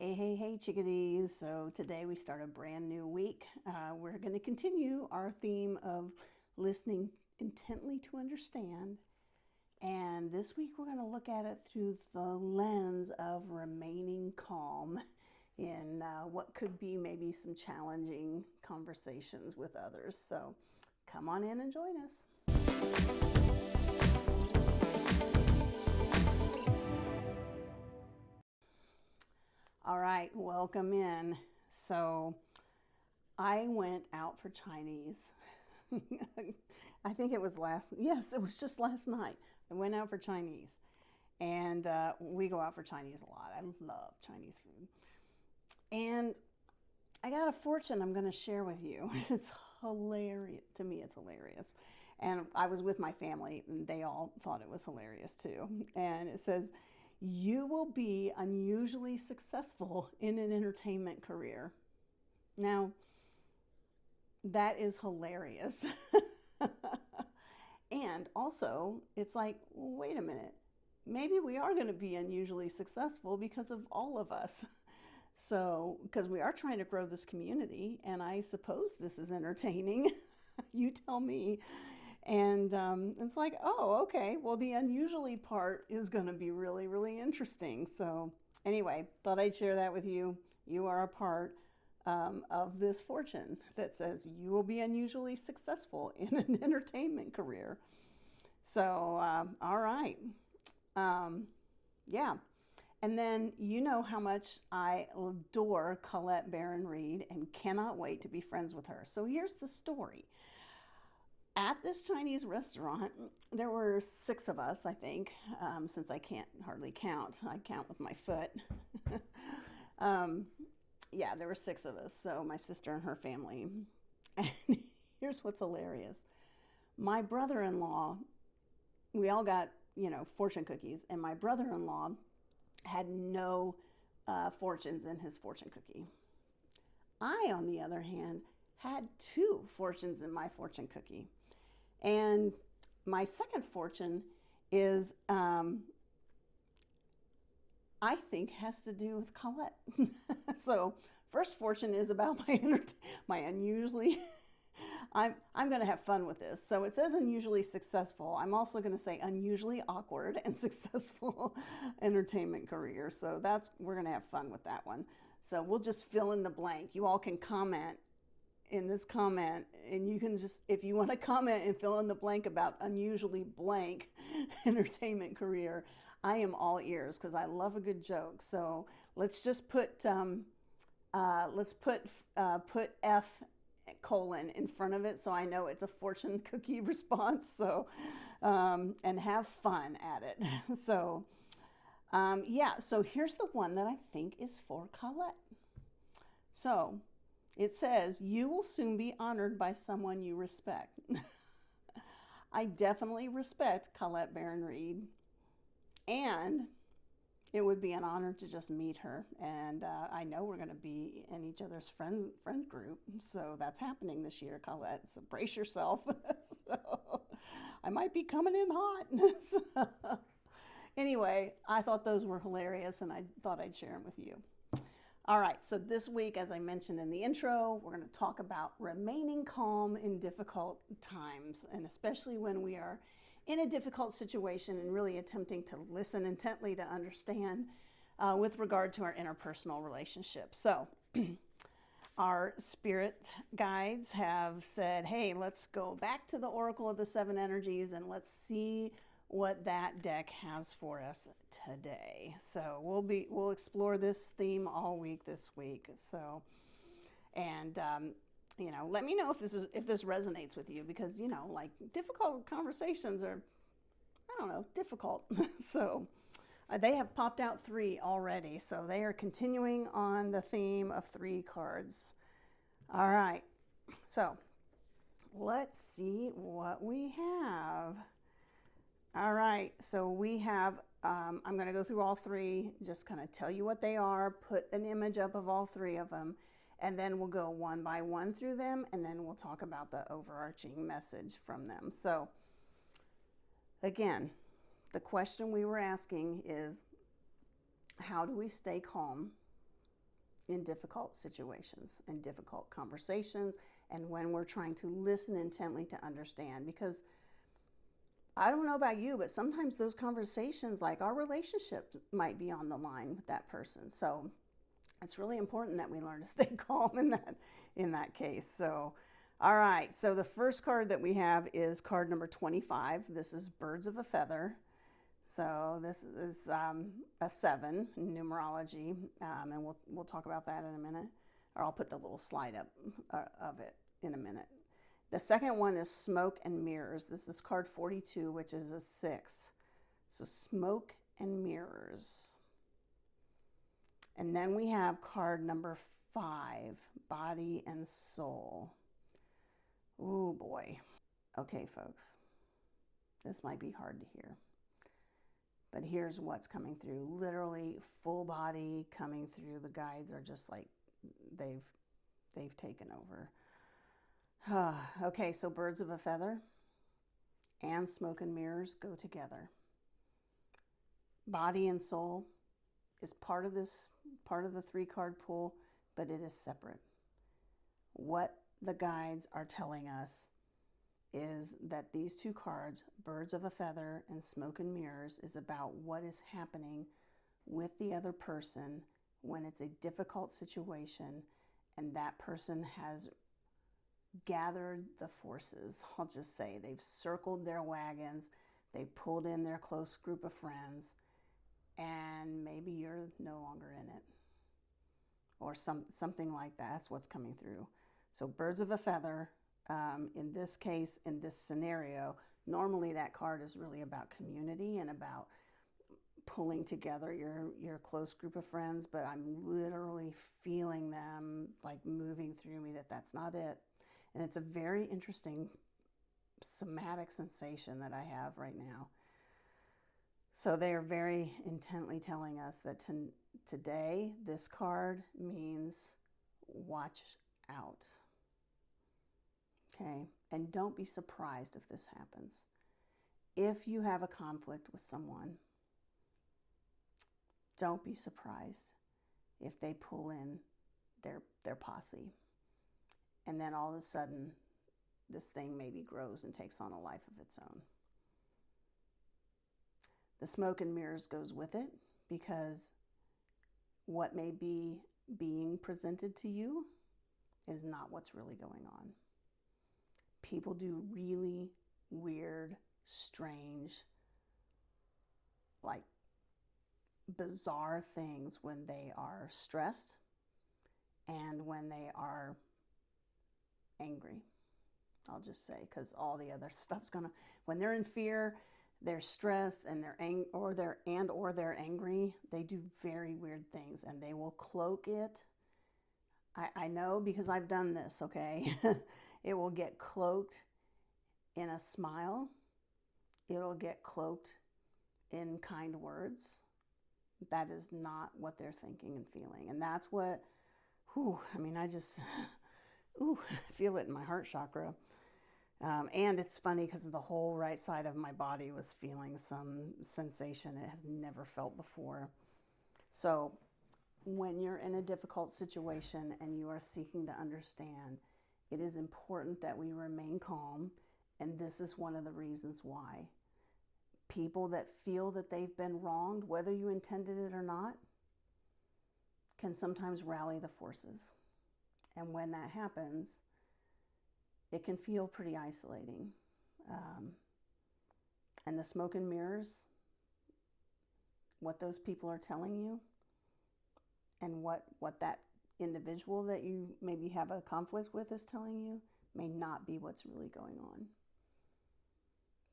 Hey, hey, hey, chickadees. So today we start a brand new week. We're going to continue our theme of listening intently to understand. And this week we're going to look at it through the lens of remaining calm in what could be maybe some challenging conversations with others. So come on in and join us. All right, welcome in. So I went out for Chinese. I think it was it was just last night. I went out for Chinese. And we go out for Chinese a lot. I love Chinese food. And I got a fortune I'm going to share with you. It's hilarious. To me, it's hilarious. And I was with my family, and they all thought it was hilarious too. And it says, "You will be unusually successful in an entertainment career." Now, that is hilarious. And also, it's like, wait a minute. Maybe we are going to be unusually successful because of all of us. So, because we are trying to grow this community, and I suppose this is entertaining. You tell me. And it's like, oh, okay, well, the unusually part is going to be really, really interesting. So, anyway, thought I'd share that with you. You are a part of this fortune that says you will be unusually successful in an entertainment career. So, all right. Yeah. And then you know how much I adore Colette Baron Reid and cannot wait to be friends with her. So here's the story. At this Chinese restaurant, there were 6 of us, I think, since I can't hardly count. I count with my foot. Yeah, there were 6 of us. So my sister and her family. And here's what's hilarious. My brother-in-law, we all got, fortune cookies, and my brother-in-law had no fortunes in his fortune cookie. I, on the other hand, had 2 fortunes in my fortune cookie. And my second fortune is, I think, has to do with Colette. So, first fortune is about my unusually. I'm going to have fun with this. So it says unusually successful. I'm also going to say unusually awkward and successful entertainment career. So we're going to have fun with that one. So we'll just fill in the blank. You all can comment in this comment, and you can just, if you want to comment and fill in the blank about unusually blank entertainment career, I am all ears because I love a good joke. So let's just put put F colon in front of it so I know it's a fortune cookie response. So and have fun at it. So yeah, so here's the one that I think is for Colette. So it says, "You will soon be honored by someone you respect." I definitely respect Colette Baron Reid, and it would be an honor to just meet her. And I know we're going to be in each other's friend group. So that's happening this year, Colette. So brace yourself. So I might be coming in hot. So, anyway, I thought those were hilarious, and I thought I'd share them with you. All right, so this week, as I mentioned in the intro, we're going to talk about remaining calm in difficult times, and especially when we are in a difficult situation and really attempting to listen intently to understand with regard to our interpersonal relationships. So, our spirit guides have said, hey, let's go back to the Oracle of the 7 Energies and let's see what that deck has for us today. So we'll explore this theme all week this week. So, and let me know if this resonates with you, because like, difficult conversations are, I don't know, difficult. So they have popped out 3 already. So they are continuing on the theme of 3 cards. All right. So let's see what we have. All right, so we have, I'm going to go through all 3, just kind of tell you what they are, put an image up of all 3 of them, and then we'll go one by one through them, and then we'll talk about the overarching message from them. So, again, the question we were asking is, how do we stay calm in difficult situations and difficult conversations, and when we're trying to listen intently to understand. Because I don't know about you, but sometimes those conversations, like our relationship might be on the line with that person. So it's really important that we learn to stay calm in that case. So all right, so the first card that we have is card number 25. This is Birds of a Feather. So this is a 7 in numerology, and we'll talk about that in a minute, or I'll put the little slide up of it in a minute. The second one is Smoke and Mirrors. This is card 42, which is a 6. So Smoke and Mirrors. And then we have card number 5, Body and Soul. Ooh, boy. Okay, folks, this might be hard to hear, but here's what's coming through. Literally full body coming through. The guides are just like they've taken over. Okay, so Birds of a Feather and Smoke and Mirrors go together. Body and Soul is part of the 3-card pool, but it is separate. What the guides are telling us is that these 2 cards, Birds of a Feather and Smoke and Mirrors, is about what is happening with the other person when it's a difficult situation and that person has gathered the forces. I'll just say they've circled their wagons, they pulled in their close group of friends, and maybe you're no longer in it, or something like that. That's what's coming through. So Birds of a Feather, in this case, in this scenario, normally that card is really about community and about pulling together your close group of friends, but I'm literally feeling them like moving through me, that's not it. And it's a very interesting somatic sensation that I have right now. So they are very intently telling us that today this card means watch out. Okay, and don't be surprised if this happens. If you have a conflict with someone, don't be surprised if they pull in their posse. And then all of a sudden, this thing maybe grows and takes on a life of its own. The Smoke and Mirrors goes with it, because what may be being presented to you is not what's really going on. People do really weird, strange, like bizarre things when they are stressed and when they are angry. I'll just say, because all the other stuff's gonna, when they're in fear, they're stressed, and they're angry, they do very weird things, and they will cloak it. I know, because I've done this, okay? It will get cloaked in a smile. It'll get cloaked in kind words. That is not what they're thinking and feeling. And that's what, I just, feel it in my heart chakra. And it's funny because the whole right side of my body was feeling some sensation it has never felt before. So when you're in a difficult situation and you are seeking to understand, it is important that we remain calm. And this is one of the reasons why. People that feel that they've been wronged, whether you intended it or not, can sometimes rally the forces. And when that happens, it can feel pretty isolating. And the Smoke and Mirrors, what those people are telling you, and what that individual that you maybe have a conflict with is telling you, may not be what's really going on.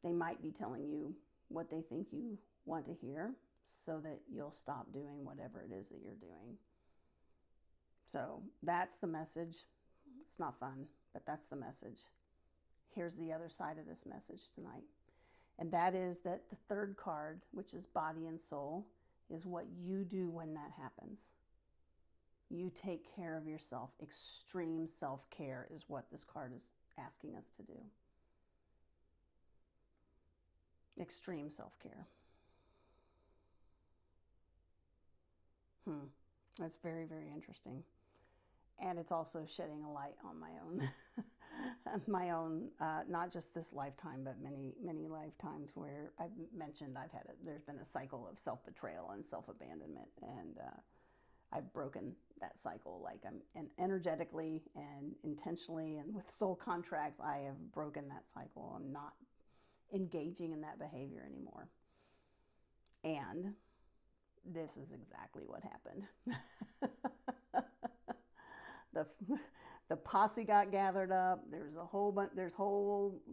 They might be telling you what they think you want to hear so that you'll stop doing whatever it is that you're doing. So that's the message. It's not fun, but that's the message. Here's the other side of this message tonight. And that is that the 3rd card, which is Body and Soul, is what you do when that happens. You take care of yourself. Extreme self-care is what this card is asking us to do. Extreme self-care. That's very, very interesting. And it's also shedding a light on my own, my own, not just this lifetime, but many, many lifetimes where I've mentioned there's been a cycle of self betrayal and self abandonment, and I've broken that cycle. Like and energetically and intentionally, and with soul contracts, I have broken that cycle. I'm not engaging in that behavior anymore. And this is exactly what happened. the the posse got gathered up. There's a whole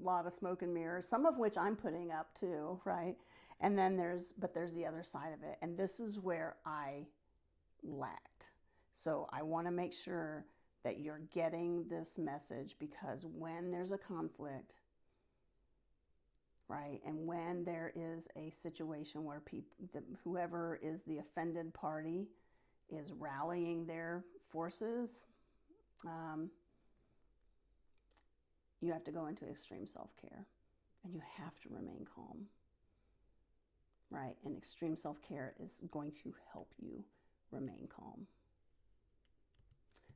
lot of smoke and mirrors, some of which I'm putting up too, right? And then there's the other side of it, and this is where I lacked. So I want to make sure that you're getting this message, because when there's a conflict, right, and when there is a situation where whoever is the offended party is rallying their forces, you have to go into extreme self-care, and you have to remain calm, right? And extreme self-care is going to help you remain calm.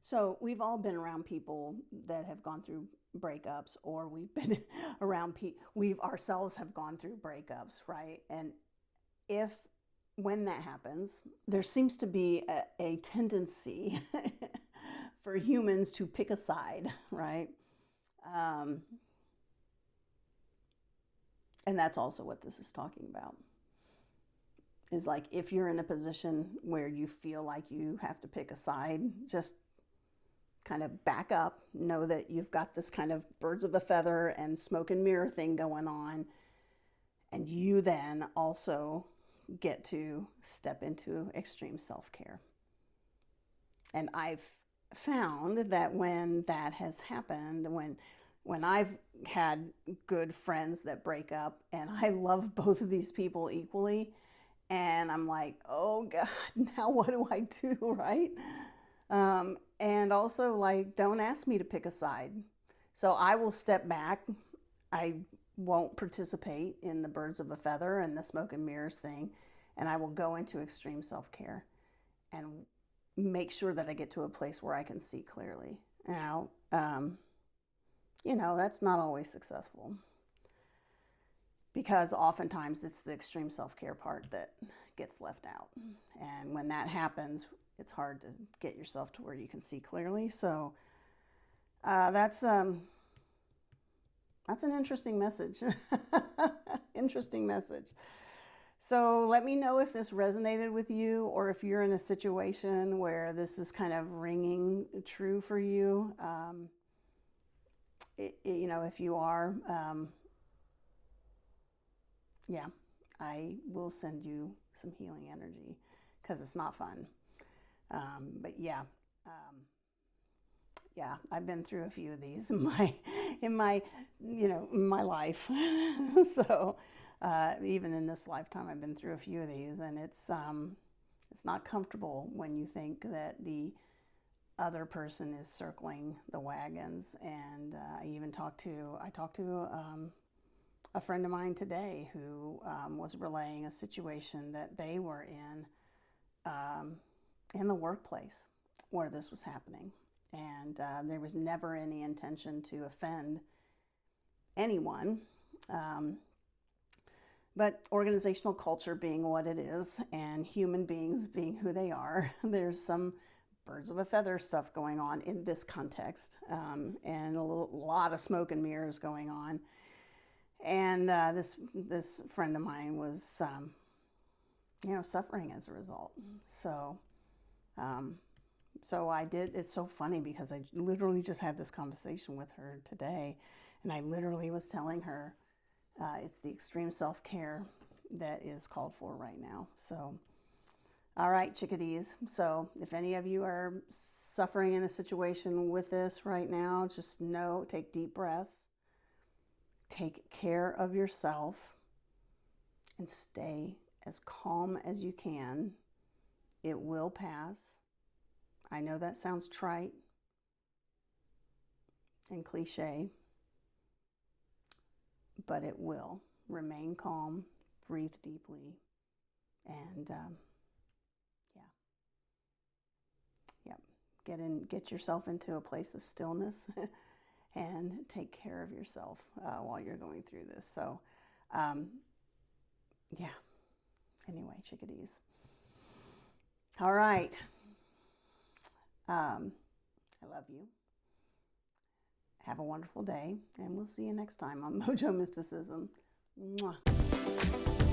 So we've all been around people that have gone through breakups, or we've been around we've ourselves have gone through breakups, right? And when that happens, there seems to be a tendency for humans to pick a side, right? And that's also what this is talking about. Is like, if you're in a position where you feel like you have to pick a side, just kind of back up, know that you've got this kind of birds of a feather and smoke and mirror thing going on, and you then also get to step into extreme self-care. And I've found that when that has happened, when I've had good friends that break up, and I love both of these people equally, and I'm like, oh God, now what do I do, right? And also, like, don't ask me to pick a side. So I will step back. I won't participate in the birds of a feather and the smoke and mirrors thing, and I will go into extreme self-care and make sure that I get to a place where I can see clearly. Now, that's not always successful, because oftentimes it's the extreme self-care part that gets left out. And when that happens, it's hard to get yourself to where you can see clearly. So that's an interesting message. Interesting message. So let me know if this resonated with you, or if you're in a situation where this is kind of ringing true for you. If you are, yeah, I will send you some healing energy, because it's not fun. But yeah, I've been through a few of these in my life. So even in this lifetime, I've been through a few of these, and it's not comfortable when you think that the other person is circling the wagons. And I talked to a friend of mine today who was relaying a situation that they were in the workplace where this was happening. And there was never any intention to offend anyone. But organizational culture being what it is, and human beings being who they are, there's some birds of a feather stuff going on in this context, and a lot of smoke and mirrors going on. And this friend of mine was, suffering as a result. So I did. It's so funny, because I literally just had this conversation with her today, and I literally was telling her it's the extreme self-care that is called for right now. So, all right, chickadees. So if any of you are suffering in a situation with this right now, just take deep breaths, take care of yourself, and stay as calm as you can. It will pass. I know that sounds trite and cliche, but it will. Remain calm, breathe deeply, and yeah. get yourself into a place of stillness and take care of yourself while you're going through this. So, yeah. Anyway, chickadees. All right. I love you. Have a wonderful day, and we'll see you next time on Mojo Mysticism. Mwah.